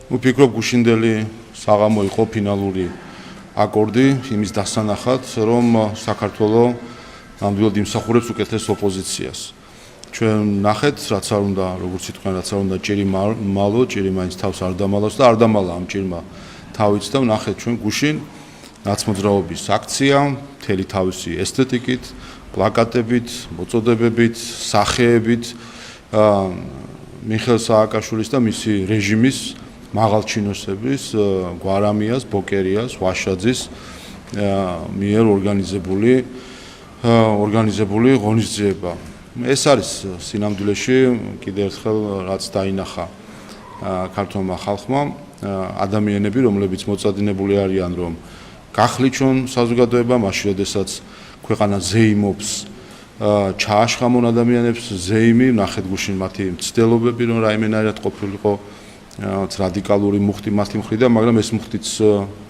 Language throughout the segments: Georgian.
ვფიქრობ გუშინდელი საღამო იყო ფინალური აკორდი იმის დასანახად, რომ საქართველოს ნამდვილად იმსახურებს უკეთეს ოპოზიციას. ჩვენ ნახეთ, რაც არ უნდა, როგორც თქვენ, რაც არ უნდა ჭირი მალო, ჭირი მაინც თავს არ დამალავს და არ დამალა ამ ჭირმა თავიც და ნახეთ ჩვენ გუშინ ნაცმოძრაობის აქცია, მთელი თავისი ესთეტიკით, პლაკატებით, მოწოდებებით, სახეებით მიხეილ სააკაშვილის და მისი რეჟიმის მაღალჩინოსების გვარამიას, ბოკერიას, ვაშაძის მიერ ორგანიზებული ღონისძიება. ეს არის სინამდვილეში კიდევ ერთხელ რაც დაინახა ქართულმა ხალხმა, ადამიანები, რომლებიც მოწადინებული არიან, რომ გახლიჩონ საზოგადოება, მაშინ როდესაც ქვეყანა ზეიმობს ჩააშხამონ ადამიანებს ზეიმი, ნახეთ გუშინ მათი მცდელობები, რომ რაიმენაირად ყოფილიყო რადიკალური მუხტი მათი მხრიდან, მაგრამ ეს მუხტიც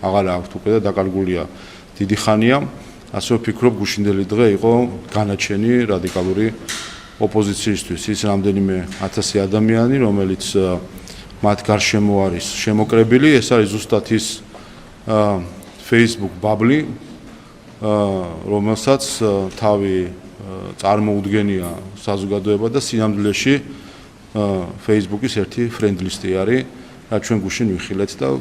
აღარ აქვთ უკვე და დაკარგულია დიდი ხანია. ასე ვფიქრობ, გუშინდელი დღე იყო განაჩენი რადიკალური ოპოზიციისთვის. ის რამდენიმე ათასი ადამიანი, რომელიც მათ გარშემო არის შემოკრებილი, ეს არის ზუსტად ის Facebook ბაბლი, რომელსაც თავი წარმოუდგენია საზოგადოება და სინამდვილეში Facebook-ის ერთი ფრენდლისტი არის, რაც ჩვენ გუშინ ვიხილეთ და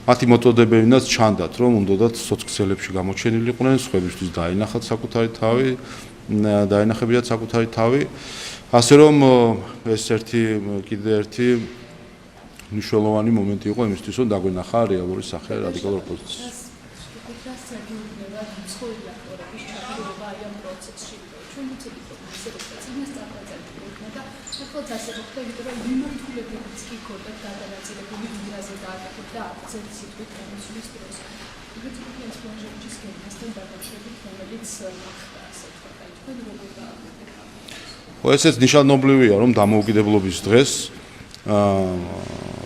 მათი მოტოდებებინაც ჩანდათ, რომ უნდათ სოციალებში გამოჩენილიყვნენ, სხვებისთვის დაინახათ საკუთარი თავი, დაინახებიათ საკუთარი თავი. ასე რომ ეს კიდე ერთი მნიშვნელოვანი მომენტი იყო იმისთვის, რომ დაგვენახა რეალური სახე რადიკალურ ოპოზიციას. ესეც ნიშანობლივია, რომ დამოუკიდებლობის დღეს,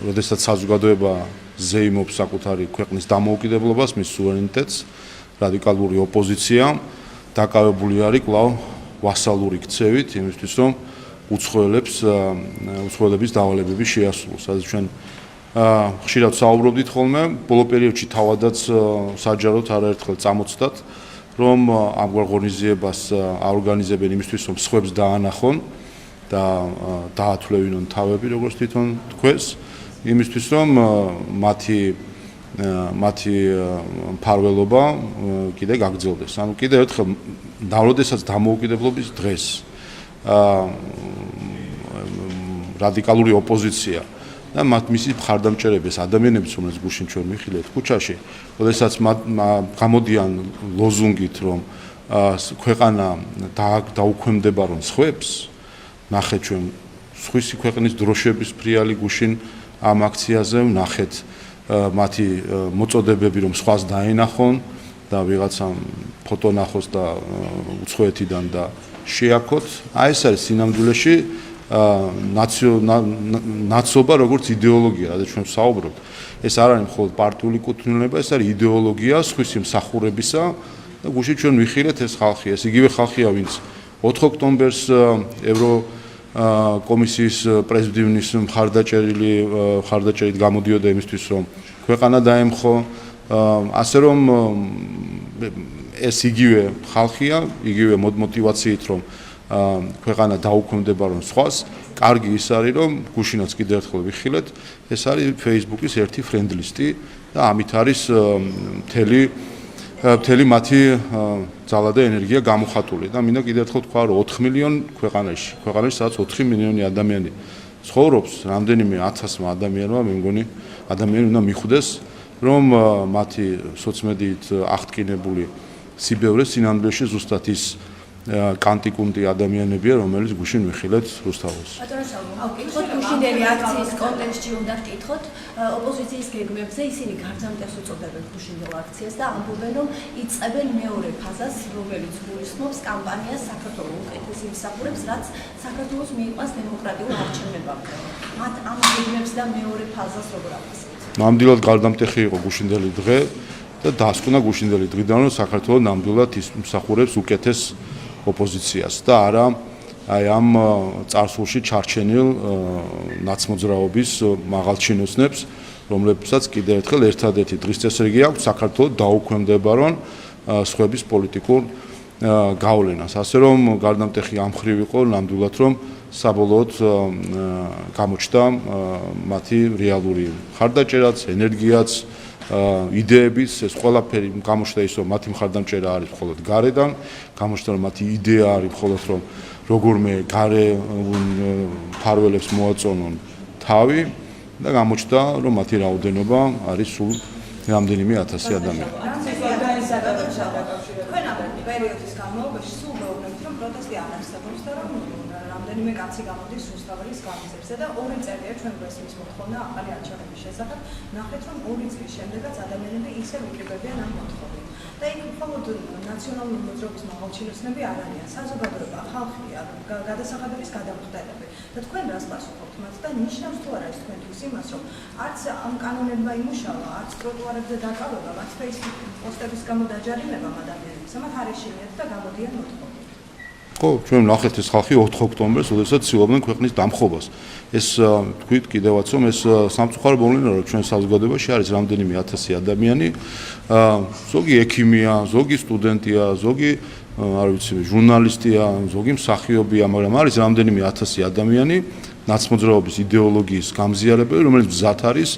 როდესაც საზოგადოება ზეიმობს საკუთარი ქვეყნის დამოუკიდებლობას, მის სუვერენიტეტს, რადიკალური ოპოზიცია დაკავებული არის კვლავ ვასალური ქცევით, იმისთვის, რომ უცხოელების დავალებების შეასრულოს. სადაც ჩვენ ხშირად საუბრობდით ხოლმე, ბოლო პერიოდში თავადაც საჯაროდ არაერთხელ წამოწდათ, რომ ამგვარ ღონისძიებას აორგანიზებენ იმისთვის, რომ სხვებს დაანახონ და დაათვლევინონ თავები, როგორც თვითონ თქვეს, იმისთვის, რომ მათი მფარველობა კიდე გაგრძელდეს. ანუ კიდე ერთხელ, როდესაც დამოუკიდებლობის დღეს რადიკალური ოპოზიცია და მისი მხარდამჭერების ადამიანებს, რომელსაც გუშინ ჩვენ ვიხილეთ ქუჩაში, როდესაც გამოდიან ლოზუნგით, რომ ქვეყანა დაუქვემდებარონ სხვებს, ნახეთ ჩვენ სხვისი ქვეყნის დროშების ფრიალი გუშინ ამ აქციაზე, ნახეთ მათი მოწოდებები, რომ სხვას დაენახონ და ვიღაცამ ფოტო ნახოს და უცხოეთიდან და შეაქოთ. აი ეს არის სინამდვილეში ნაცობა როგორც იდეოლოგია, რადგან ჩვენ ვსაუბრობთ. ეს არ არის მხოლოდ პარტიული კუთვნილება, ეს არის იდეოლოგია სხვისი მსახურებისა და გუშინ ჩვენ ვიხილეთ ეს ხალხი, ეს იგივე ხალხია, ვინც 4 ოქტომბერს კომისიის პრეზიდენტის მხარდაჭერით გამოდიოდა იმისთვის, რომ ქვეყანა დაემხო, ასე რომ ეს იგივე ხალხია, იგივე მოტივაციით, რომ ქვეყანა დაუქვემდებარონ სხვას. კარგი ის არის, რომ გუშინაც კიდევ ერთხელ ვიხილეთ, ეს არის Facebook-ის ერთი ფრენდლისტი და ამით არის მთელი მათი ძალა და ენერგია გამოხატული და მინდა კიდევ ერთხელ თქვა, რომ 4 მილიონი ქვეყანაში, სადაც 4 მილიონი ადამიანი ცხოვრობს, რამდენიმე 1000 ადამიანმა, მე მგონი ადამიანი უნდა მიხვდეს, რომ მათი სოციმედიით აღტკინებული სიბევრე სინამდვილეში ზუსტად ის კანტიკუნტი ადამიანებია, რომელიც გუშინ ვიხილეთ რუსთაველს. გუშინდელი აქციის კონტექსტში უნდა ვკითხოთ, ოპოზიციის გეგმებზე ისინი გარდამტეხს უწოდებენ გუშინდელ აქციას და ამბობენ, რომ იწყებენ მეორე ფაზას, რომელიც გულისხმობს კამპანიას საქართველოს უკეთეს იმსახურებს, რაც საქართველოს მიიყვანს დემოკრატიულ არჩევნებამდე. მათ ამ გეგმებს და მეორე ფაზას როგორ აფასებთ? ნამდვილად გარდამტეხი იყო გუშინდელი დღე და დაასკვნა გუშინდელი დღიდან, რომ საქართველოს ნამდვილად იმსახურებს უკეთეს ოპოზიციას და არა აი ამ წარსულში ჩარჩენილ ნაცმოძრაობის მაღალჩინოსნებს, რომლებსაც კიდევ ერთხელ ერთადერთი დღის წესრიგი აქვს საქართველოს დაუქვემდებარო სხვების პოლიტიკურ გავლენას. ასე რომ გარდამტეხი ამ მხრივ იყო ნამდვილად რომ საბოლოოდ გამოჩნდა მათი რეალური მხარდაჭერაც, ენერგიაც, იდეების, ეს ყველაფერი გამოჩნდა ის რომ მათი მხარდამჭერა არის მხოლოდ გარედან, გამოჩნდა რომ მათი იდეა არის მხოლოდ რომ როგორმე გარე მფარველებს მოაწონონ თავი და გამოჩნდა რომ მათი რაოდენობა არის სულ რამდენიმე ათასი ადამიანი. პერიოდის განმავლობაში სულ მეუბნებით, რომ პროტესტი არ არსებობს და რომ რამდენიმე კაცი გამოდის სუსტაველის გამიზებზე და 2 წელია ჩვენ გვესმის მოთხოვნა ახალი არჩევნების შესახებ. ნახეთ, რომ 2 წლის შემდეგაც ადამიანები ისევ იკრიბებიან ამ მოთხოვნით. და იქ მხოლოდ ნაციონალური მოძრაობის მაღალჩინოსნები არ არიან, საზოგადოება, ხალხია, გადასახადების გადამხდელები. და თქვენ რას პასუხობთ მათ და ნიშნავს თუ არა ეს თქვენთვის იმას, რომ არც ამ კანონებმა იმუშავა, არც ტროტუარებზე დაკავება, არც Facebook პოსტების გამო დაჯარიმება ადამიანებს, ამათ არ ეშინიათ და გამოდიან მოთხოვნით. ხო, ჩვენ ნახეთ ეს ხალხი 4 ოქტომბერს, როდესაც ცდილობდნენ ქვეყნის დამხობას. ეს თქვით კიდევაც რომ ეს სამწუხარო მოვლენა რომ ჩვენ საზოგადოებაში არის რამდენიმე ათასი ადამიანი, ზოგი ექიმია, ზოგი სტუდენტია, ზოგი არ ვიცი, ჟურნალისტია, ზოგი მსახიობია, მაგრამ არის რამდენიმე ათასი ადამიანი ნაცმოძრაობის იდეოლოგიის გამზიარებელი, რომელიც მზად არის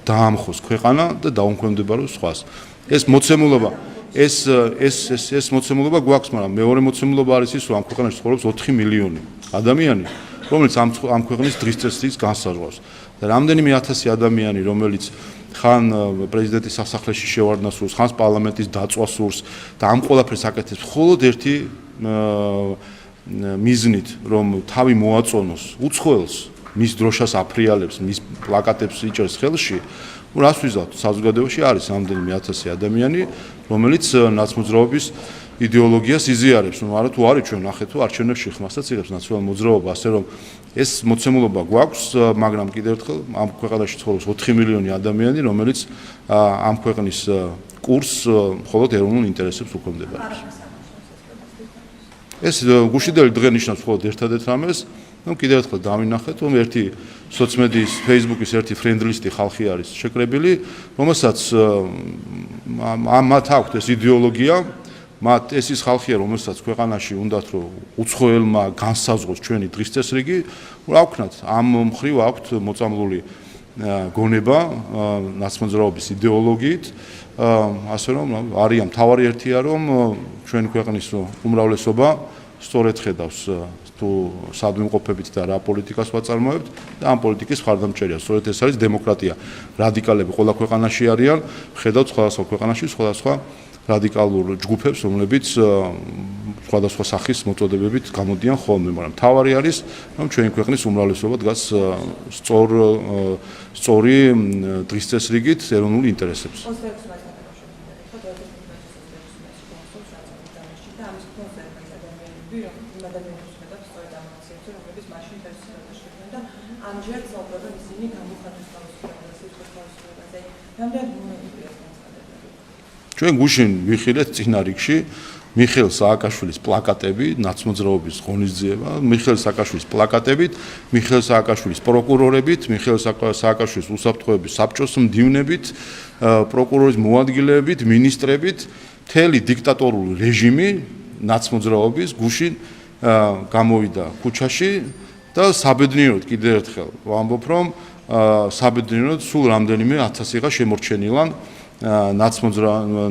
დაამხოს ქვეყანა და დაუქვემდებაროს სხვას. ეს მოცემულობა ეს მოცემულობა გვაქვს, მაგრამ მეორე მოცემულობა არის ის, რომ ამ ქვეყანაში ცხოვრობს 4 მილიონი ადამიანი, რომელიც ამ ქვეყნის დღის წესრიგს განსაზღვრავს. და რამდენიმე ათასი ადამიანი, რომელიც ხან პრეზიდენტის სასახლეში შევარდნას სურს, ხან პარლამენტის დაწვას სურს და ამ ყველაფერს აკეთებს მხოლოდ ერთი მიზნით, რომ თავი მოაწონოს უცხოელს, მის დროშას აფრიალებს, მის პლაკატებს იჭერს ხელში. რას ვიზავთ? საზოგადოებაში არის რამდენიმე ათასი ადამიანი, რომელიც ნაცმოძრაობის იდეოლოგიას იზიარებს. არა თუ არის ჩვენ ნახეთ თუ არჩევნებში ხმასაც იღებს ნაციონალურ მოძრაობა, ასე რომ ეს მოცემულობა გვაქვს, მაგრამ კიდევ ერთხელ ამ ქვეყანაში ცხოვრობს 4 მილიონი ადამიანი, რომელიც ამ ქვეყნის კურსს მხოლოდ ეროვნულ ინტერესებს უქვემდებარებს. ეს გუშინდელი დღე ნიშნავს მხოლოდ ერთადერთ რამეს. კიდევ ერთხელ დავინახეთ, რომ ერთი სოციმედიის Facebook-ის ერთი ფრენდლისტი ხალხი არის შეკრებილი, რომელსაც მათ აქვთ ეს იდეოლოგია, მათ ეს ის ხალხია, რომელსაც ქვეყანაში უნდათ რომ უცხოელმა განსაზღვროს ჩვენი დღის წესრიგი, რა ვქნათ, ამ მხრივ აქვთ მოწამლული გონება ნაცმოძრაობის იდეოლოგიით, ასე რომ არიან მთავარი ერთია, რომ ჩვენი ქვეყნის უმრავლესობა სწორედ ხედავს თუ სად ვიმყოფებით და რა პოლიტიკას ვაწარმოებთ და ამ პოლიტიკის მხარდამჭერია. სწორედ ეს არის დემოკრატია. რადიკალები ყველა ქვეყანაში არიან, ხედავთ სხვადასხვა ქვეყანაში სხვადასხვა რადიკალურ ჯგუფებს, რომლებიც სხვადასხვა სახის მოწოდებებით გამოდიან ხოლმე, მაგრამ მთავარი არის, რომ ჩვენი ქვეყნის უმრავლესობა დგას სწორი დღის წესრიგით ეროვნულ ინტერესებს. ამჯერად საუბრობენ ისინი გამოხატვის თავისუფლებაზე, სიტყვის თავისუფლებაზე. რამდენი მომენტია განსხვავებული? ჩვენ გუშინ ვიხილეთ წინა რიგში მიხეილ სააკაშვილის პლაკატები, ნაცმოძრაობის ღონისძიება, მიხეილ სააკაშვილის პლაკატებით, მიხეილ სააკაშვილის პროკურორებით, მიხეილ სააკაშვილის უსაფრთხოების საბჭოს მდივნებით, პროკურორის მოადგილეებით, მინისტრებით, მთელი დიქტატორული რეჟიმი ნაცმოძრაობის გუშინ გამოვიდა ქუჩაში. და საბედნიეროდ კიდევ ერთხელ ვამბობ, რომ საბედნიეროდ სულ რამდენიმე ათასიღა შემორჩენილან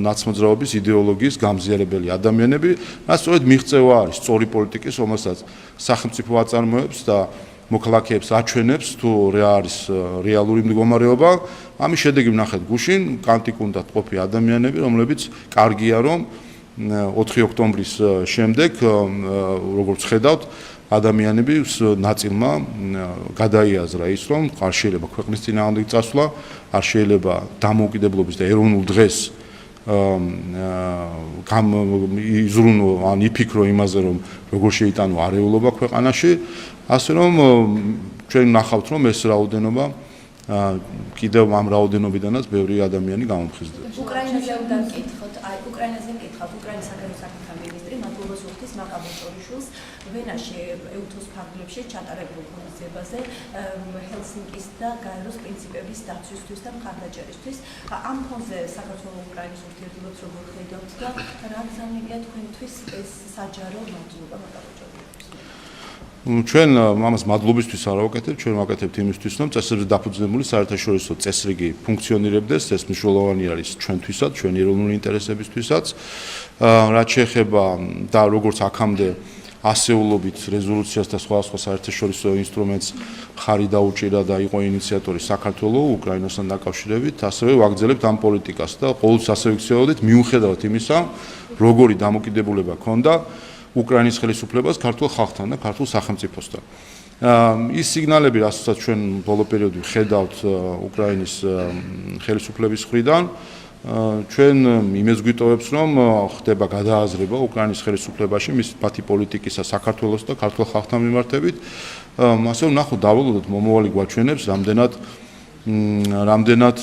ნაცმოძრაობის იდეოლოგიის გამზიარებელი ადამიანები, რაც სწორედ მიღწევა არის სწორი პოლიტიკის, რომელსაც სახელმწიფო აწარმოებს და მოქალაქეებს აჩვენებს თუ რა არის რეალური მდგომარეობა. ამის შედეგი ვნახეთ გუშინ, კანტიკუნდად ყოფი ადამიანები, რომლებიც კარგია რომ 4 ოქტომბრის შემდეგ, როგორც ხედავთ, ადამიანების ნაწილმა გადაიაზრა ის, რომ არ შეიძლება ქვეყნის წინააღმდეგ წასვლა, არ შეიძლება დამოუკიდებლობის და ეროვნულ დღეს იზრუნო ან იფიქრო იმაზე, რომ როგორ შეიტანო არეულობა ქვეყანაში, ასე რომ ჩვენ ნახავთ, რომ ეს რაოდენობა კიდევ ამ რაოდენობიდანაც ბევრი ადამიანი გამომხიზდება. უკრაინაზე უნდა ვკითხოთ, უკრაინაზე ვკითხავთ, უკრაინის საგარეო საქმეთა მინისტრი მადლობას უხდის მაკაბ ჭორიშვილს ვენაში ეუთოს ფარგლებში ჩატარებულ ღონისძიებაზე ჰელსინკის და გაეროს პრინციპების დაცვისთვის და მხარდაჭერისთვის. ამ ფონზე საქართველოს უკრაინის ურთიერთობებს როგორ ხედავთ და რა გზავნილია თქვენთვის ეს საჯარო მადლობა მაკაბ ჭორიშვილს? ჩვენ ამას მადლობისთვის არ ვაკეთებთ, ჩვენ ვაკეთებთ იმისთვის, რომ წესებზე დაფუძნებული საერთაშორისო წესრიგი ფუნქციონირებდეს, ეს მნიშვნელოვანი არის ჩვენთვისაც, ჩვენი ეროვნული ინტერესებისთვისაც. რაც შეეხება და როგორც აქამდე ასეულობით რეზოლუციას და სხვადასხვა საერთაშორისო ინსტრუმენტს ხარი დაუჭირა და იყო ინიციატორი საქართველოს უკრაინასთან დაკავშირებით, ასევე ვაგრძელებთ ამ პოლიტიკას და ყოველთვის ასე ვიქცეოდით მიუხედავად იმისა, როგორი დამოკიდებულება ჰქონდა უკრაინის ხელისუფლებას ქართულ ხალხთან და ქართულ სახელმწიფოსთან. ის სიგნალები, რასაც ჩვენ ბოლო პერიოდში ხედავთ უკრაინის ხელისუფლების მხრიდან, ჩვენ იმეს გვიტოვებს, რომ ხდება გადააზრება უკრაინის ხელისუფლებაში მათი პოლიტიკისა საქართველოს და ქართულ ხალხთან მიმართებით. ასე ვნახოთ, დავულოდოთ მომავალი გვაჩვენებს, რამდენად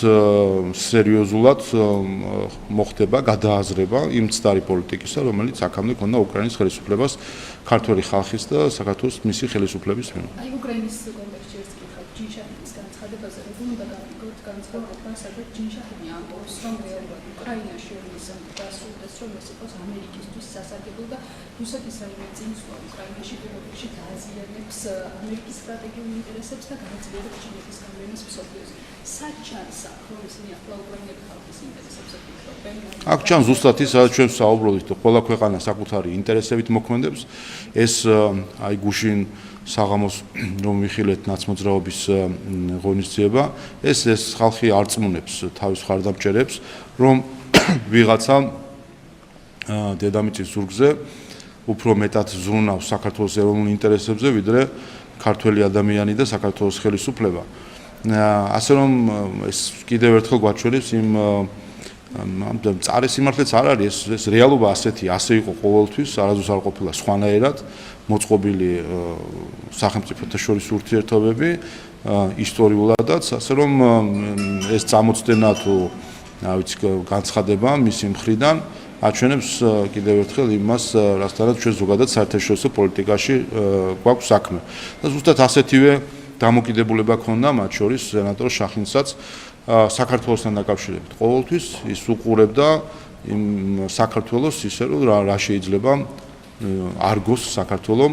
სერიოზულად მოხდება გადააზრება იმ მცდარი პოლიტიკისა, რომელიც აქამდე ქონდა უკრაინის ხელისუფლებას ქართველი ხალხის და საქართველოს მისი ხელისუფლების მიმართ. უკრაინის კონტექსტში ეს კითხავთ ჯინშაჰინის განცხადებაზე, როგორ უნდა გავიგოთ განცხადება, სადაც ჯინშაჰინი ამბობს, რომ რეალურად უკრაინაში ომის დასრულდეს, რომ ეს იყოს ამერიკისთვის სასარგებლო და რუსეთის რაიმე წინსვლა უკრაინაში პირველში დააზიანებს ამერიკის სტრატეგიულ ინტერესებს და გააძლიერებს ჩინეთის გავლენას მსოფლიოზე. სად ჩანს აქ, რომ ისინი ახლა უკრაინელი ხალხის ინტერესებზე ფიქრობენ? აქ ჩანს ზუსტად ის, სადაც ჩვენ ვსაუბრობთ, ყველა ქვეყანა საკუთარი ინტერესებით მოქმედებს. ეს აი გუშინ საღამოს რომ ვიხილეთ ნაცმოძრაობის ღონისძიება, ეს ხალხი არწმუნებს თავის მხარდამჭერებს, რომ ვიღაცა დედამიწის ზურგზე უფრო მეტად ზრუნავს საქართველოს ეროვნულ ინტერესებზე, ვიდრე ქართველი ადამიანი და საქართველოს ხელისუფლება. ასე რომ ეს კიდევ ერთხელ გვაჩვენებს იმ მწარე სიმართლეც არ არის, ეს რეალობა ასეთი, ასე იყო ყოველთვის, არასდროს არ ყოფილა სხვანაირად მოწყობილი სახელმწიფოთა შორის ურთიერთობები ისტორიულადაც, ასე რომ ეს წამოწდენა თუ ვიცი განცხადება მისი მხრიდან აჩვენებს კიდევ ერთხელ იმას, რასთანაც ჩვენ ზოგადად საერთაშორისო პოლიტიკაში გვაქვს საქმე. და ზუსტად ასეთივე დამოკიდებულება ქონდა მათ შორის სენატორ შახინსაც საქართველოსთან დაკავშირებით. ყოველთვის ის უყურებდა იმ საქართველოს ისე რომ რა შეიძლება არგოს საქართველოს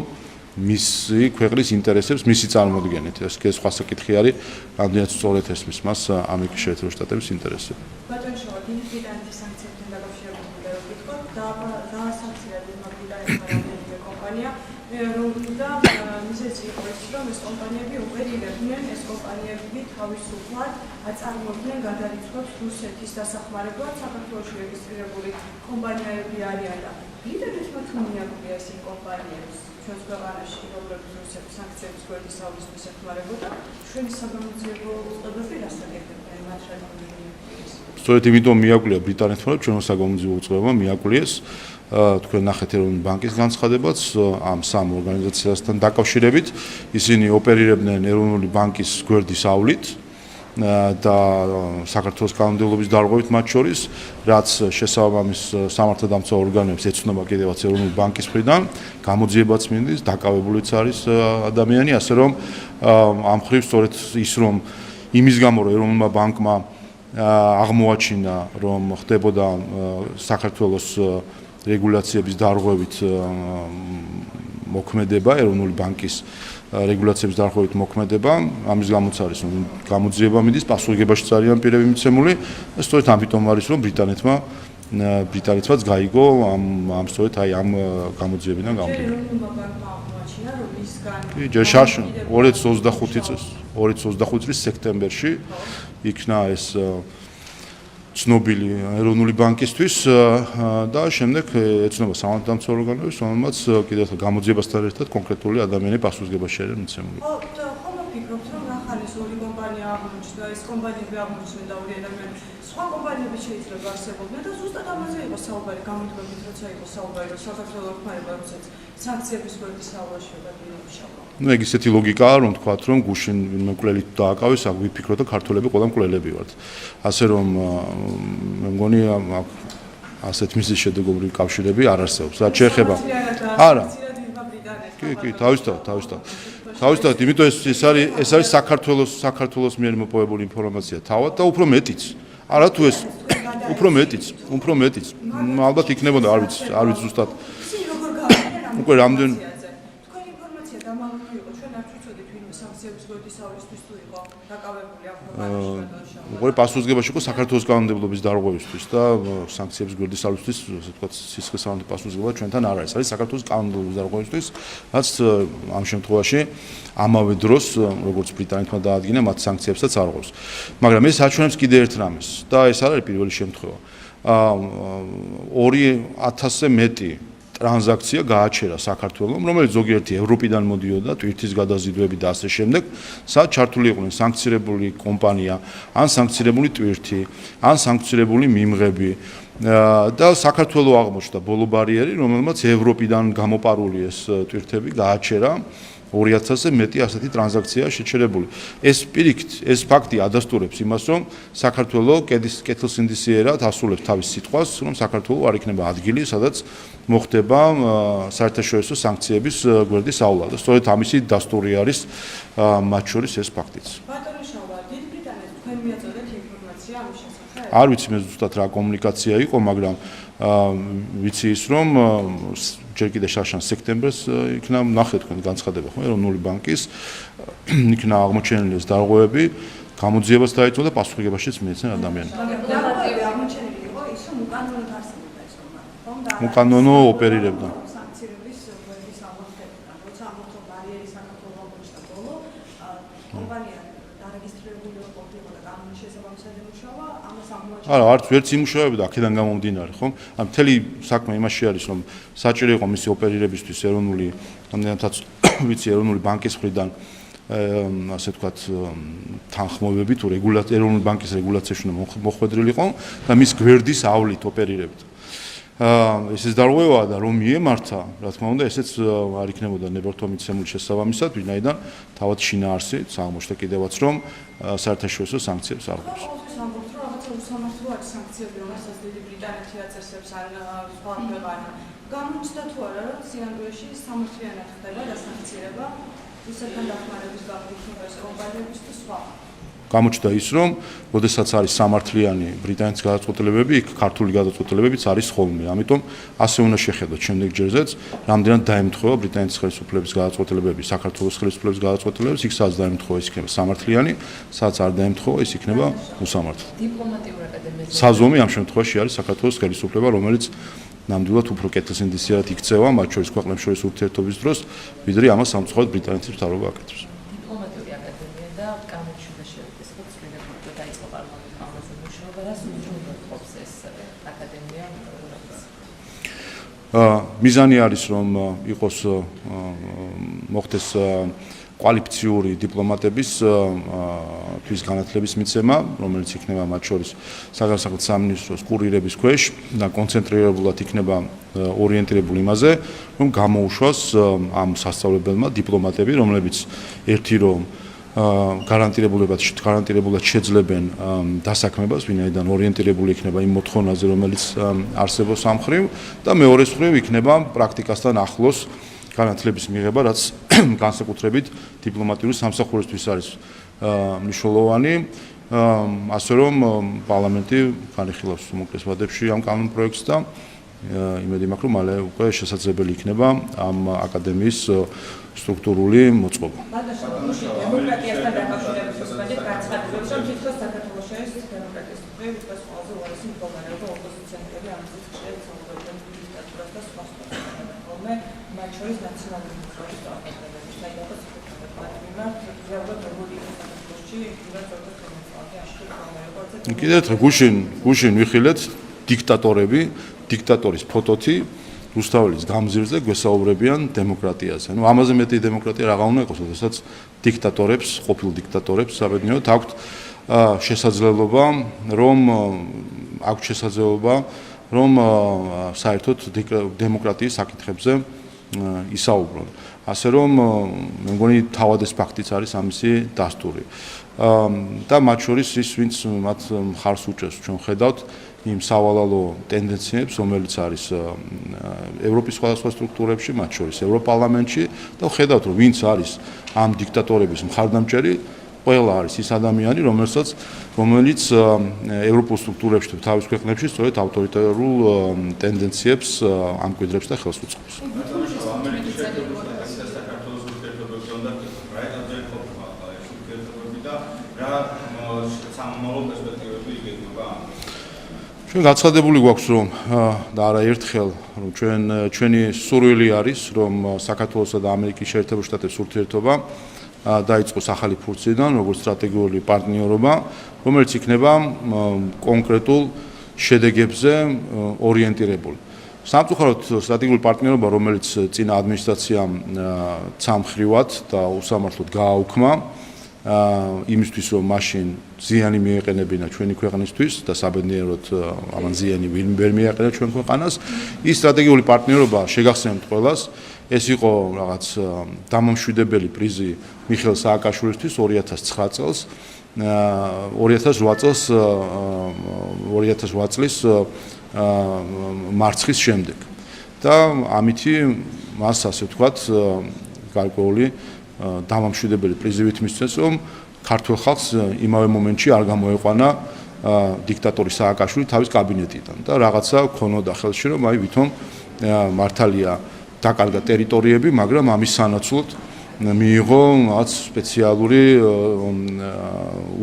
მისი ქვეყნის ინტერესებს მისი წარმოდგენით. ეს სხვა საკითხი არის, რამდენად სწორედ ესმის მას ამერიკის შეერთებული შტატების ინტერესები. ბატონ შოვა, ბრიტანეთის სანქციებთან დაკავშირებით უნდა ვკითხოთ, დაასანქცირა ბრიტანეთის კომპანია, და მიზეზი იყო ის, რომ ეს კომპანიები ოპერირებდნენ, ეს კომპანიები თავისუფლად აწარმოებდნენ გადარიცხვებს რუსეთის დასახმარებლად, საქართველოში რეგისტრირებული კომპანიები არიან და ბრიტანეთმა თუ მიაგვია ეს კომპანიებს ჩვენს ქვეყანაში, რომლებიც რუსეთის სანქციების გვერდისავლისთვის ეხმარებოდა, ჩვენი საგამოძიებო უწყებები რასთან ერთად მათ შემოგვიყვება. სწორედ იმიტომ მიაკვლიე ბრიტანეთმა, რომ ჩვენო საგამოძიებო უწყებებმა მიაკვლიეს თქვენ ნახეთ ეროვნული ბანკის განცხადებაც ამ სამ ორგანიზაციასთან დაკავშირებით. ისინი ოპერირებდნენ ეროვნული ბანკის გვერდის ავლით და საქართველოს კანონმდებლობის დარღვევით მათ შორის, რაც შესაბამის სამართალდამცავ ორგანოებს ეცნობა კიდევაც ეროვნული ბანკის მხრიდან, გამოძიებაც მინდის, დაკავებულიც არის ადამიანი, ასე რომ ამ მხრივ სწორედ ის, რომ იმის გამო, რომ ეროვნულმა ბანკმა აღმოაჩინა, რომ ხდებოდა საქართველოს რეგულაციების დარღვევით მოქმედება, ეროვნული ბანკის რეგულაციების დარღვევით მოქმედება, ამის გამოც არის, რომ გამოძიება მიდის, პასუხისმგებაშიც არიან პირები მიცემული, და სწორედ ამიტომ არის, რომ ბრიტანეთმაც გაიგო ამ სწორედ აი ამ გამოძიებიდან გამომდინარე. ეროვნულმა ბანკმა აღმოაჩინა, რომ მისგან 2025 წლის სექტემბერში იქნა ეს ცნობილი ეროვნული ბანკისთვის და შემდეგ ეცნობა სამართალდამცავ ორგანოებს, რომელმაც კიდევ გამოძიებასთან ერთად კონკრეტული ადამიანები პასუხისმგებაში არიან მიცემული. ხომ ვფიქრობთ, რომ ახალი ორი კომპანია აღმოჩნდა, ეს კომპანიები აღმოჩნდა ორი ადამიანი. სხვა კომპანიები შეიძლება არსებობდნენ და ზუსტად ამაზე იყო საუბარი, გამოთქვებით, როცა იყო საუბარი, რომ საქართველოს ეხმარება, როდესაც სანქციების გვერდის სავლაშება იმუშავა. ну ეგ ისეთი ლოგიკაა რომ თქვათ რომ გუშინ ვინმე მკვლელით დააკავეს აქ ვიფიქროთ და ქართველები ყველა მკვლელები ვართ ასე რომ მე მგონი ასეთ მიზეზის შედეგობრივი კავშირები არ არსებობს რაც შეეხება არა კი თავისთავად იმიტომ ეს არის საქართველოს მიერ მოპოვებული ინფორმაცია თავად და უფრო მეტიც არა თუ ეს უფრო მეტიც ალბათ იქნებოდა არ ვიცი ზუსტად უკვე რამდენი უკვე პასუხისგებაში იყო საქართველოს კანონმდებლობის დარღვევისთვის და სანქციების გვერდის სავლისთვის, ასე ვთქვათ, სისხლისღებათა პასუხისგება ჩვენთან არ არის. არის საქართველოს კანონმდებლობის დარღვევისთვის, რაც ამ შემთხვევაში ამავე დროს, როგორც ბრიტანეთმა დაადგინა, მათ სანქციებსაც არღვევს. მაგრამ ეს აჩვენებს კიდე ერთ რამეს და ეს არ არის პირველი შემთხვევა. 2000-ზე მეტი ტრანზაქცია გააჩერა საქართველოს, რომელიც ზოგიერთი ევროპიდან მოდიოდა, ტვირთის გადაზიდვები და ასე შემდეგ, სადაც ჩართული იყვნენ სანქცირებული კომპანია, ან სანქცირებული ტვირთი, ან სანქცირებული მიმღები და საქართველოს აღმოჩნდა ბოლო ბარიერი, რომელმაც ევროპიდან გამოპარული ეს ტვირთები გააჩერა 2000-ზე მეტი ასეთი ტრანზაქცია შეჩერებული. ეს პირიქით, ეს ფაქტი ადასტურებს იმას, რომ საქართველოს კეთილსინდისიერად ასრულებს თავის სიტყვას, რომ საქართველოს არ იქნება ადგილი, სადაც მოხდება საერთაშორისო სანქციების გვერდის ავლა და სწორედ ამისი დასტური არის მათ შორის ეს ფაქტიც. ბატონო შავა, დიდი ბრიტანეთს თქვენ მიაწოდეთ ინფორმაცია ამის შესახებ? არ ვიცი მე ზუსტად რა კომუნიკაცია იყო, მაგრამ ვიცი ის რომ ჯერ კიდე შაშან სექტემბერს იქნა ნახეთ თქვენ განცხადება ხო ეროვნული ბანკის იქნა აღმოჩენილი ეს დარღვევები გამოძიებას დაიწყო და პასუხისგებაშიც მიეცნენ ადამიანები. აღმოჩენილი იყო ის რომ უკანონოდ არსებობდა ეს კომპანია. უკანონო ოპერირებდა. სანქციების გვერდის ამოხდება. როცა ამოხდა ბარიერი საქართველოს აღმოჩნდა ბოლო, კომპანია დარეგისტრირებული ყოფილა და კანონის შესაბამისად იმუშავა, ამას აღმოაჩინა. არა, არც ვერც იმუშავებდა აქედან გამომდინარე, ხო? ამ მთელი საქმე იმაში არის, რომ საჭირო იყო მისი ოპერირებისთვის ეროვნული, რამდენადაც ვიცი, ეროვნული ბანკის მხრიდან ასე ვთქვათ, თანხმობები თუ ეროვნული ბანკის რეგულაციაში მოხვედრილიყო და მის გვერდის ავლით ოპერირებდა. ესეც დარღვევაა და რომ მიემართა, რა თქმა უნდა, ესეც არ იქნებოდა ნებართვა მიცემული შესაბამისად, ვინაიდან თავად შინაარსი აღმოჩნდა კიდევაც, რომ საერთაშორისო სანქციებს არღვევს. უსამართლო არის სანქციები, რომელსაც დიდი ბრიტანეთი აწესებს ან სხვა ქვეყანა. გამოჩნდა თუ არა, რომ სინამდვილეში სამართლიანად ხდება დასანქცირება რუსეთთან დახმარების გაგრძელება ეს კომპანიების თუ სხვა. გამოჩნდა ის, რომ როდესაც არის სამართლიანი ბრიტანეთის გადაწყვეტილებები, იქ ქართული გადაწყვეტილებებიც არის ხოლმე. ამიტომ ასე უნდა შეხედოთ შემდეგ ჯერზეც, რამდენად დაემთხვევა ბრიტანეთის ხელისუფლების გადაწყვეტილებები, საქართველოს ხელისუფლების გადაწყვეტილებებს, იქ სადაც დაემთხვევა ის იქნება სამართლიანი, სადაც არ დაემთხვევა ის იქნება უსამართლო. დიპლომატიური აკადემიის საზომი ამ შემთხვევაში არის საქართველოს ხელისუფლება, რომელიც ნამდვილად უფრო კეთილსინდისიერად იქცევა მათ შორის ქვეყნებს შორის ურთიერთობის დროს, ვიდრე ამას სამწუხაროდ ბრიტანეთის მთავრობა აკეთებს. დიპლომატიური აკადემია და კანონში უნდა შევიდეს ხო ცვლილებები და დაიწყო პარლამენტის ამაზე მუშაობა, რას უზრუნველყოფს ყოფს ეს აკადემია მიზანი არის რომ იყოს მოხდეს კვალიფიციური დიპლომატების თვის განათლების მიცემა, რომელიც იქნება მათ შორის საგანმანათლებლო სამინისტროს კურირების ქვეშ და კონცენტრირებულად იქნება ორიენტირებული იმაზე, რომ გამოუშვას ამ სასწავლებელმა დიპლომატები, რომლებიც ერთი რომ გარანტირებულად შეძლებენ დასაქმებას, ვინაიდან ორიენტირებული იქნება იმ მოთხოვნაზე, რომელიც არსებობს ამ მხრივ და მეორე მხრივ იქნება პრაქტიკასთან ახლოს განათლების მიღება, რაც განსაკუთრებით დიპლომატიური სამსახურისთვის არის მნიშვნელოვანი, ასე რომ პარლამენტი განიხილავს უმოკლეს ვადებში ამ კანონ პროექტს და იმედი მაქვს, რომ მალე უკვე შესაძლებელი იქნება ამ აკადემიის სტრუქტურული მოწყობა. დემოკრატიასთან დაკავშირებით უბრალოდ განცხადებს, რომ თითქოს საქართველოს შორის დემოკრატიის მხრივ იყოს ყველაზე უარესი მდგომარეობა ოპოზიციონერები ამისთვის ხშირად საუბრობენ დიქტატურას და სხვა ხოლმე მათ შორის ნაციონალური მოძრაობის წარმომადგენლები, საიდანაც მათ მიმართ ზეულად როგორი იყო საქართველოში იმას როგორც დემოკრატია აშკარად მდგომარეობაზე. კიდევ ერთხელ გუშინ ვიხილეთ დიქტატორის ფოტოთი რუსთაველის გამზირზე გვესაუბრებიან დემოკრატიაზე. ნუ ამაზე მეტი დემოკრატია რა უნდა იყოს, როდესაც დიქტატორებს, ყოფილ დიქტატორებს საბედნიეროდ აქვთ შესაძლებლობა, რომ საერთოდ დემოკრატიის საკითხებზე ისაუბრონ. ასე რომ მე მგონი თავად ეს ფაქტიც არის ამისი დასტური. და მათ შორის ის, ვინც მათ მხარს უჭერს, ჩვენ ხედავთ იმ სავალალო ტენდენციებს, რომელიც არის ევროპის სხვადასხვა სტრუქტურებში, მათ შორის ევროპარლამენტში და ხედავთ, რომ ვინც არის ამ დიქტატორების მხარდამჭერი, ყველა არის ის ადამიანი, რომელიც ევროპულ სტრუქტურებში თუ თავის ქვეყნებში სწორედ ავტორიტარულ ტენდენციებს ამკვიდრებს და ხელს უწყობს. ჩვენ გაცხადებული გვაქვს, რომ და არა ერთხელ, რომ ჩვენი სურვილი არის, რომ საქართველოსა და ამერიკის შეერთებულ შტატების ურთიერთობა დაიწყოს ახალი ფურცლიდან, როგორც სტრატეგიული პარტნიორობა, რომელიც იქნება კონკრეტულ შედეგებზე ორიენტირებული. სამწუხაროდ სტრატეგიული პარტნიორობა, რომელიც წინა ადმინისტრაციამ ცამხრივად და უსამართლოდ გააუქმა, იმისთვის რომ მაშინ ზიანი მიეყენებინა ჩვენი ქვეყნისთვის და საბედნიეროდ ამან ზიანი ვერ მიეყენა ჩვენ ქვეყანას, ის სტრატეგიული პარტნიორობა შეგახსენებთ ყველას, ეს იყო რაღაც დამამშვიდებელი პრიზი მიხეილ სააკაშვილისთვის 2009 წელს 2008 წლის მარცხის შემდეგ და ამითი მას ასე ვთქვათ გარკვეული დამამშვიდებელი პრიზივით მისცეს, რომ ქართულ ხალხს იმავე მომენტში არ გამოეყვანა დიქტატორი სააკაშვილი თავის კაბინეტიდან და რაღაცა ქონოდა ხელში, რომ აი ვითომ მართალია დაკარგა ტერიტორიები, მაგრამ ამის სანაცვლოდ მიიღო რაღაც სპეციალური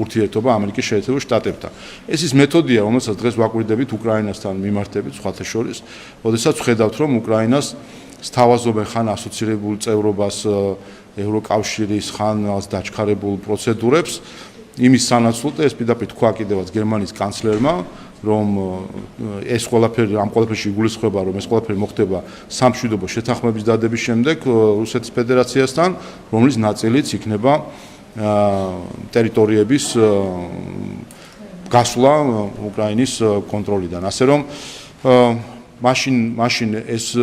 ურთიერთობა ამერიკის შეერთებულ შტატებთან. ეს ის მეთოდია, რომელსაც დღეს ვაკვირდებით უკრაინასთან მიმართებით სხვათა შორის, როდესაც ვხედავთ, რომ უკრაინას სთავაზობენ ხან ასოცირებულ წევრობას ევროკავშირის, ხან რაღაც დაჩქარებულ პროცედურებს, იმის სანაცვლოდ ეს პირდაპირ თქვა კიდევაც გერმანიის კანცლერმა, რომ ეს ყველაფერი ამ ყველაფერში იგულისხმება, რომ ეს ყველაფერი მოხდება სამშვიდობო შეთანხმების დადების შემდეგ რუსეთის ფედერაციასთან, რომლის ნაწილიც იქნება ტერიტორიების გასვლა უკრაინის კონტროლიდან. ასე რომ მაშინ ეს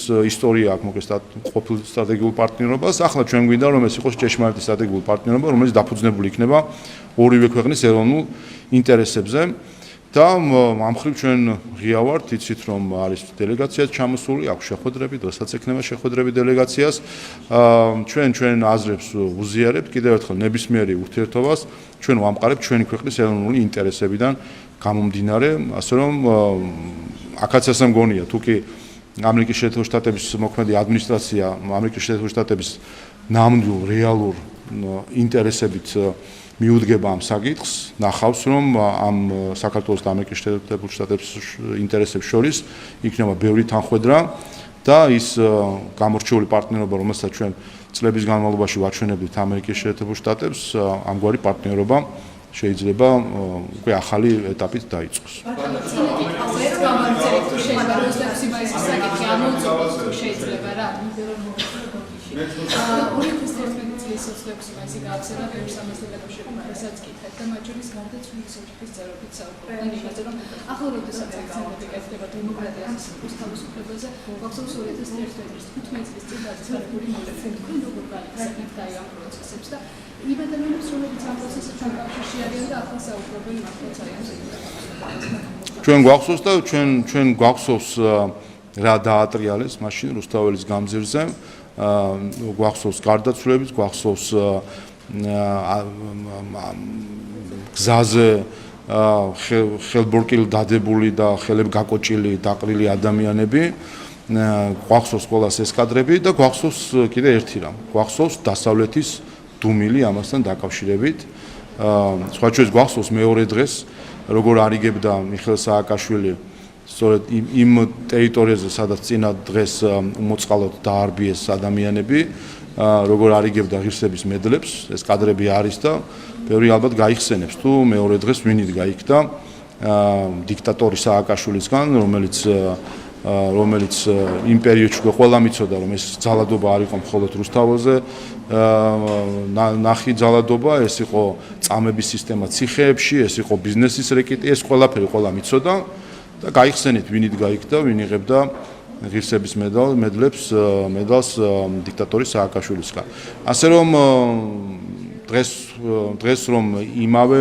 ისტორია აქვს მოკლედ ყოფილ სტრატეგიულ პარტნიორობას. ახლა ჩვენ გვინდა რომ ეს იყოს ჭეშმარიტი სტრატეგიული პარტნიორობა, რომელიც დაფუძნებული იქნება ორივე ქვეყნის ეროვნულ ინტერესებზე. და ამ მხრივ ჩვენ ღია ვართ, იცით რომ არის დელეგაციაც ჩამოსული, აქვს შეხვედრები, დღესაც ექნება შეხვედრები დელეგაციას. ჩვენ აზრებს უზიარებთ, კიდევ ერთხელ ნებისმიერი ურთიერთობას ჩვენ ვამყარებთ ჩვენი ქვეყნის ეროვნული ინტერესებიდან გამომდინარე, ასე რომ აქაც ასე მგონია, თუ კი ამერიკის შეერთებულ შტატების მოქმედი ადმინისტრაცია ამერიკის შეერთებულ შტატების ნამდვილ რეალურ ინტერესებით მიუდგება ამ საკითხს, ნახავს რომ ამ საქართველოს და ამერიკის შეერთებულ შტატების ინტერესებს შორის იქნება ბევრი თანხვედრა და ის გამორჩეული პარტნიორობა, რომელსაც ჩვენ წლების განმავლობაში ვაჩვენებდით ამერიკის შეერთებულ შტატებს, ამგვარი პარტნიორობა შეიძლება უკვე ახალი ეტაპით დაიწყოს. სოციალურ მაისი გააცემა ბევრ სამასთან დაკავშირებით რასაც კითხეთ და მათ შორის გარდაცვლილის ოჯახის წევრობით საუბრობენ იმაზე, რომ ახლა როდესაც აქცენტები კეთდება დემოკრატიაზე, თავისუფლებაზე, გახსოვს 2011 წლის 15 წლის წინ დაწყებული მოლექული თქვენ როგორ გაიხსენებთ აი ამ პროცესებს და იმ ადამიანებს, რომლებიც ამ პროცესებში კავშირში არიან და ახლა საუბრობენ მართლაც აი ამ ზეგნებთან. ჩვენ გვახსოვს და ჩვენ გვახსოვს რა დაატრიალეს მაშინ რუსთაველის გამზირზე. გვახსოვს გარდაცვლილების, გვახსოვს გზაზე ხელბორკილ დადებული და ხელებ გაკოჭილი დაყრილი ადამიანები, გვახსოვს ყველას ეს კადრები და გვახსოვს კიდე ერთი რამ, გვახსოვს დასავლეთის დუმილი ამასთან დაკავშირებით. სხვა შორის გვახსოვს მეორე დღეს, როგორ არიგებდა მიხეილ სააკაშვილი სწორედ იმ ტერიტორიაზე, სადაც წინა დღეს უმოწყალოდ დაარბიეს ადამიანები, როგორ არიგებდა ღირსების მედლებს, ეს კადრები არის და ბევრი ალბათ გაიხსენებს, თუ მეორე დღეს ვინ იდგა იქ და დიქტატორი სააკაშვილისგან, რომელიც რომელიც იმ პერიოდში ყველამ იცოდა, რომ ეს ძალადობა არ იყო მხოლოდ რუსთაველზე ნახი ძალადობა, ეს იყო წამების სისტემა ციხეებში, ეს იყო ბიზნესის რეკეტი, ეს ყველაფერი ყველამ იცოდა და გაიხსენით, ვინ იდგა იქ და ვინ იღებდა ღირსების მედალს დიქტატორის სააკაშვილისგან. ასე რომ დღეს რომ იმავე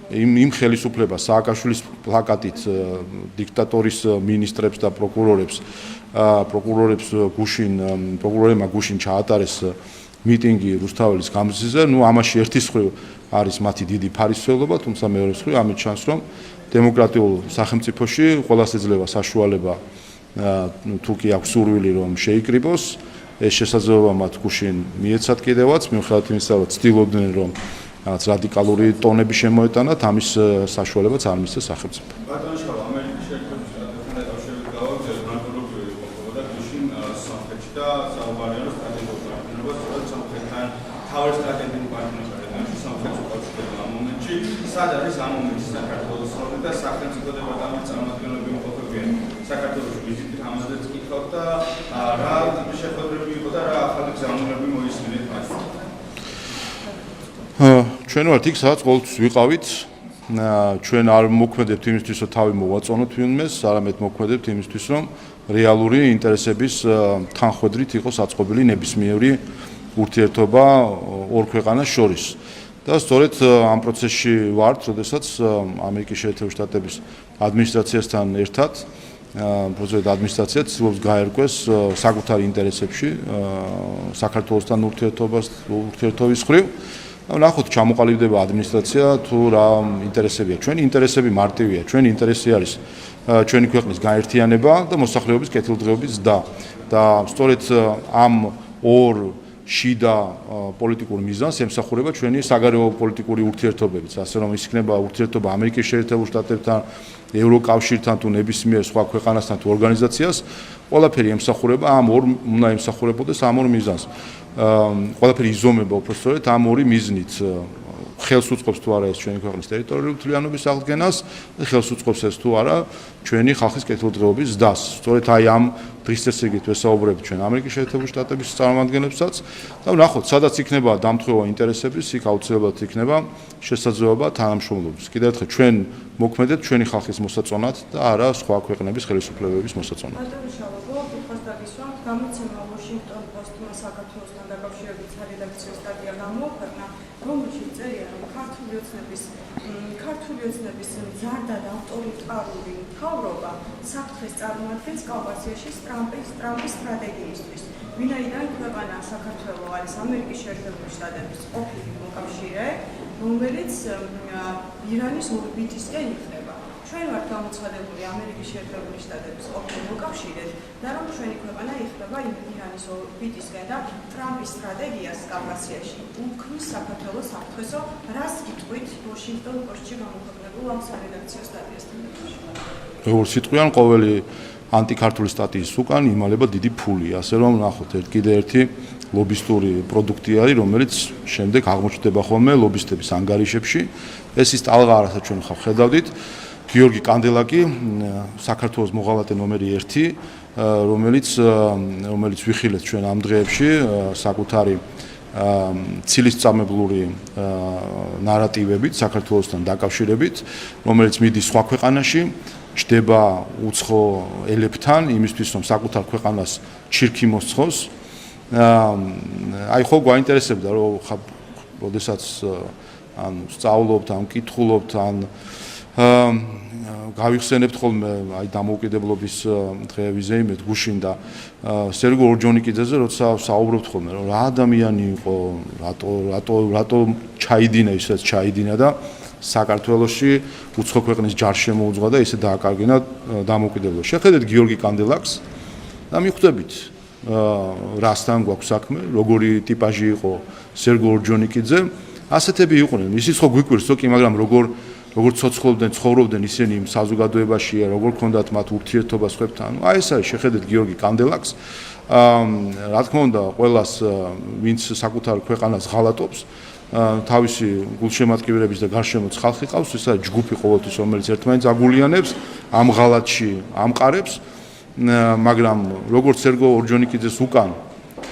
იმ ხელისუფლებას სააკაშვილის პლაკატით დიქტატორის მინისტრებს და პროკურორებმა გუშინ ჩაატარეს მიტინგი რუსთაველის გამზიზე, ამაში ერთის მხრივ არის მათი დიდი ფარისეულობა, თუმცა მეორეს მხრივ ამით ჩანს, რომ დემოკრატიულ სახელმწიფოში ყველას ეძლევა საშუალება თუ კი აქვს სურვილი რომ შეიკრიბოს, ეს შესაძლებლობა მათ გუშინ მიეცათ კიდევაც, მიუხედავად იმისა, რომ ცდილობდნენ რომ რაღაც რადიკალური ტონები შემოეტანათ, ამის საშუალებაც არ მისცეს სახელმწიფო. ბატონო შავა, ამერიკის შეერთებული შტატებთან დაკავშირებით გავაგზავნეთ ნამდვილობრივი ყოფილება გუშინ სამხრეთში და საუბარია რომ სტრატეგიულ პარტნიორობას, სწორედ სამხრეთთან თავის სტრატეგიულ პარტნიორობას სამხრეთს უკავშირდება ამ მომენტში, სად არის ამ მომენტში საქართველოს როლი და სახელმწიფო დეპარტამენტის წარმომადგენლები იმყოფებიან საქართველოს ვიზიტით, ამაზეც კითხავთ და რა შეხვედრები იყო და რა ახალი გზავნილები მოისმინეთ მას. ჩვენ ვართ იქ, სადაც ყოველთვის ვიყავით. ჩვენ არ მოქმედებთ იმისთვის, რომ თავი მოვაწონოთ ვინმეს, არამედ მოქმედებთ იმისთვის, რომ რეალური ინტერესების თანხვედრით იყოს აწყობილი ნებისმიერი ურთიერთობა ორ ქვეყანას შორის. და სწორედ ამ პროცესში ვართ, როდესაც ამერიკის შეერთებული შტატების ადმინისტრაციასთან ერთად პრეზიდენტ ადმინისტრაცია ცდილობს გაერკვეს საკუთარ ინტერესებში საქართველოსთან ურთიერთობის მხრივ. ნახოთ, ჩამოყალიბდება ადმინისტრაცია თუ რა ინტერესებია. ჩვენი ინტერესები მარტივია. ჩვენი ინტერესი არის ჩვენი ქვეყნის გაერთიანება და მოსახლეობის კეთილდღეობის ზრდა. და სწორედ ამ ორ შიდა პოლიტიკურ მიზანს ემსახურება ჩვენი საგარეო პოლიტიკური ურთიერთობებიც. ასე რომ ის იქნება ურთიერთობა ამერიკის შეერთებულ შტატებთან, ევროკავშირთან თუ ნებისმიერ სხვა ქვეყანასთან თუ ორგანიზაციას, ყველაფერი ემსახურება ამ ორ უნდა ემსახურებოდეს ამ ორ მიზანს. ყველაფერი იზომება უпростоრეთ ამ ორი მიზნით. ხელს უწყობს თუ არა ეს ჩვენი ქვეყნის ტერიტორიული მთლიანობის აღდგენას და ხელს უწყობს ეს თუ არა ჩვენი ხალხის კეთილდღეობის ზრდას. სწორედ აი ამ დღის წესრიგით ვესაუბრებ ჩვენ ამერიკის შეერთებული შტატების წარმომადგენლებსაც და ვნახოთ, სადაც იქნება დამთხევა ინტერესების, იქ აუცილებლად იქნება შესაძლებლობა თანამშრომლობის. კიდევ ერთხელ ჩვენ მოქმედებთ ჩვენი ხალხის მოსაწონად და არა სხვა ქვეყნების ხელისუფლებების მოსაწონად. ბატონო შავა, კითხავს დაგისვამთ, გამოცემა Washington Post-მა საქართველოსთან დაკავშირებით სარედაქციო სტატია გამოაქვეყნა, რომელშიც წერია, რომ ქართული ოცნების მზარდა და ავტორიტარული მთავრობა საფრთხეს წარმოადგენს კავკასიაში ტრამპის სტრატეგიისთვის. ვინაიდან ქვეყანა საქართველო არის ამერიკის შეერთებული შტატების ყოფილი მოკავშირე, რომელიც ირანის ორბიტისკენ იქნება. ჩვენ ვართ გამოცხადებული ამერიკის შეერთებული შტატების ყოფილი მოკავშირედ და რომ ჩვენი ქვეყანა იხდება ირანის ორბიტისკენ და ტრამპის სტრატეგიას კავკასიაში უქმნის საქართველოს საფრთხესო, რას იტყვით Washington Post-ში გამოქვეყნებულ ამ სარედაქციო სტატიასთან დაკავშირებით? როგორც იტყვიან, ყოველი ანტიქართული სტატიის უკან იმალება დიდი ფული, ასე რომ ნახოთ, კიდე ერთი ლობისტური პროდუქტი არის, რომელიც შემდეგ აღმოჩნდება ხოლმე ლობისტების ანგარიშებში. ეს ის ტალღა, რასაც ჩვენ ხედავდით. გიორგი კანდელაკი, საქართველოს მოღალატე ნომერი 1, რომელიც ვიხილეთ ჩვენ ამ დღეებში საკუთარი ცილისწამებლური ნარატივებით საქართველოსთან დაკავშირებით, რომელიც მიდის სხვა ქვეყანაში, ჯდება უცხო ელებთან იმისთვის, რომ საკუთარ ქვეყანას ჩირქი მოსცხოს. აი ხო გვაინტერესებდა, რომ როდესაც ან სწავლობთ, ან კითხულობთ, ან გავიხსენებთ ხოლმე აი დამოუკიდებლობის დღეებზე იმედ გუშინ და სერგო ორჯონიკიძეზე როცა საუბრობთ ხოლმე რომ რა ადამიანი იყო, რატო ჩაიდინა ისეთ ჩაიდინა და საქართველოში უცხო ქვეყნის ჯარს შემოუძღვა და ისე დააკარგინა დამოუკიდებლობა. შეხედეთ გიორგი კანდელაკს და მიხვდებით რასთან გვაქვს საქმე, როგორი ტიპაჟი იყო სერგო ორჯონიკიძე. ასეთები იყვნენ. ისიც ხო გვიკვირს, კი, მაგრამ როგორ ცოცხლობდნენ, ცხოვრობდნენ ისინი იმ საზოგადოებაში, როგორ ქონდათ მათ ურთიერთობა სხვებთან. აი ეს არის, შეხედეთ გიორგი კანდელაკს. რა თქმა უნდა, ყველას ვინც საკუთარ ქვეყანას ღალატობს, თავისი გულშემატკივრების და გარშემოც ხალხი ყავს, ეს არის ჯგუფი ყოველთვის, რომელიც ერთმანეთს აგულიანებს, ამ ღალატში ამყარებს მაგრამ როგორც ერგო ორჯონიკიძეს უკან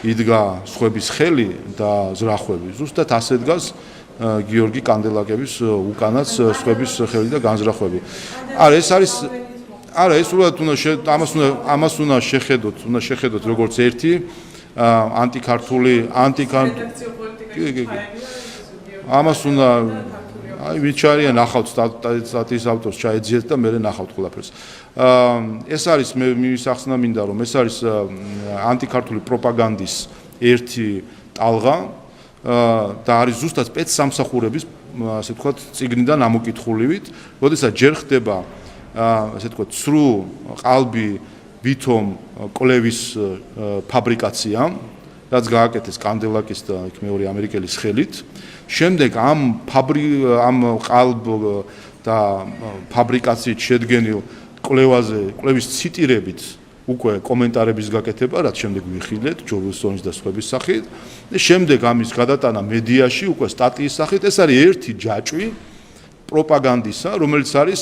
იდგა სხვების ხელი და ზრახვები, ზუსტად ასე დგას გიორგი კანდელაკების უკანაც სხვების ხელი და განზრახვები. არა ეს არის არა ეს უბრალოდ ამას უნდა შეხედოთ როგორც ერთი ანტიქართული ამას უნდა აი ვიჩარია ნახავთ სტატიის ავტორს ჩაეძიეთ და მე ნახავთ ყველაფერს. ეს არის მე მისახსნა მინდა რომ ეს არის ანტიქართული პროპაგანდის ერთი ტალღა და არის ზუსტად სპეცსამსახურების ასე ვთქვათ წიგნიდან ამოკითხულივით, როდესაც ჯერ ხდება ასე ვთქვათ ცრუ ყალბი ვითომ კლევის ფაბრიკაცია, რაც გააკეთეს კანდელაკის და იქ მეორე ამერიკელის ხელით. შემდეგ ამ ყალბ და ფაბრიკაციით შედგენილ კლევის ციტირებით უკვე კომენტარების გაკეთება, რაც შემდეგ ვიხილეთ ჯორუსონის და სხვების სახით. შემდეგ ამის გადატანა მედიაში უკვე სტატიის სახით. ეს არის ერთი ჯაჭვი პროპაგანდისა, რომელიც არის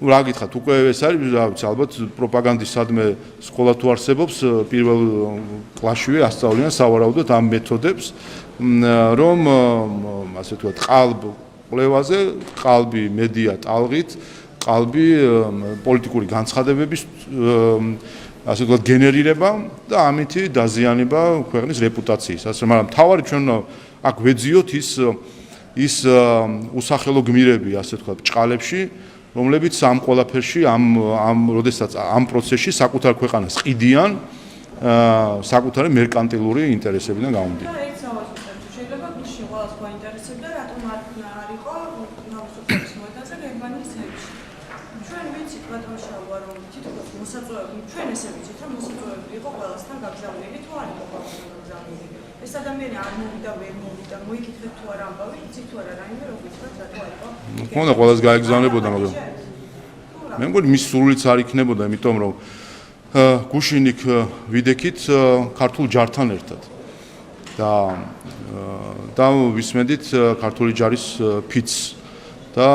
რა გითხრათ, უკვე ეს არის ალბათ პროპაგანდისადმე სკოლა თუ არსებობს, პირველ კლასშივე ასწავლიან სავარაუდოდ ამ მეთოდებს, რომ ასე ვთქვათ, ყალბ-ყლევაზე, ყალბი მედია ტალღით, ყალბი პოლიტიკური განცხადებების ასე ვთქვათ გენერირება და ამითი დაზიანება ქვეყნის რეპუტაციის. მაგრამ თავარი ჩვენ აქ ვეძიოთ ის უსახელო გმირები, ასე ვთქვათ, ჭყალებში, რომლებიც ამ ყველაფერში როდესაც ამ პროცესში საკუთარ ქვეყანას ყიდიან საკუთარი მერკანტილური ინტერესებიდან გამომდინარე. და ერთ სავარაუდოდ შეიძლება გუშინ ყველას გვაინტერესებდა რატომ არ იყო ნავსოწების მოედანზე გერმანიის თემში. ჩვენ ვიცით ბატონ შალვა რომ თითქოს მოსაწვევები ჩვენ ესე ვიცით რომ მოსაწვევები იყო ყველასთან გაგზავნილი თუ არ იყო ყველასთან გაგზავნილი. ეს ადამიანი არ მოვიდა ვერ მოვიდა მოიკითხეთ თუ არა ამბავი იცით თუ არა რაიმე როგორც რატო არ იყო. მქონდა ყველას გაეგზავნებოდა მაგრამ მე მგონი მის სრულიც არ იქნებოდა, იმიტომ რომ გუშინ იქ ვიდექით ქართულ ჯართან ერთად და ვისმენდით ქართული ჯარის ფიცს და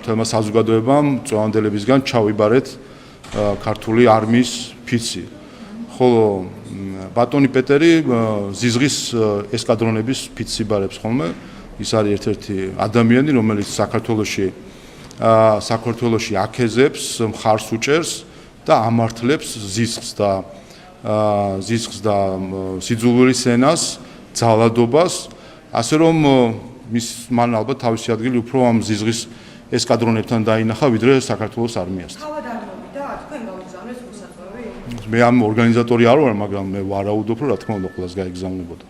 თემა საზოგადოებამ წვანდებლებისგან ჩავიბარეთ ქართული არმიის ფიცი. ხოლო ბატონი პეტერი ზიზღის ესკადრონების ფიცს იბარებს ხოლმე. ის არის ერთ-ერთი ადამიანი, რომელიც საქართველოში აქეზებს, მხარს უჭერს და ამართლებს ზიზღს და სიძულვილის ენას, ძალადობას, ასე რომ მან ალბათ თავისი ადგილი უფრო ამ ზიზღის ესკადრონებთან დაინახა, ვიდრე საქართველოს არმიასთან. თავად არ მოვიდა, თქვენ გაუგზავნეთ მოსაწვევი? მე ამ ორგანიზატორი არ ვარ, მაგრამ მე ვარაუდობ, რომ რა თქმა უნდა ყველას გაეგზავნებოდა.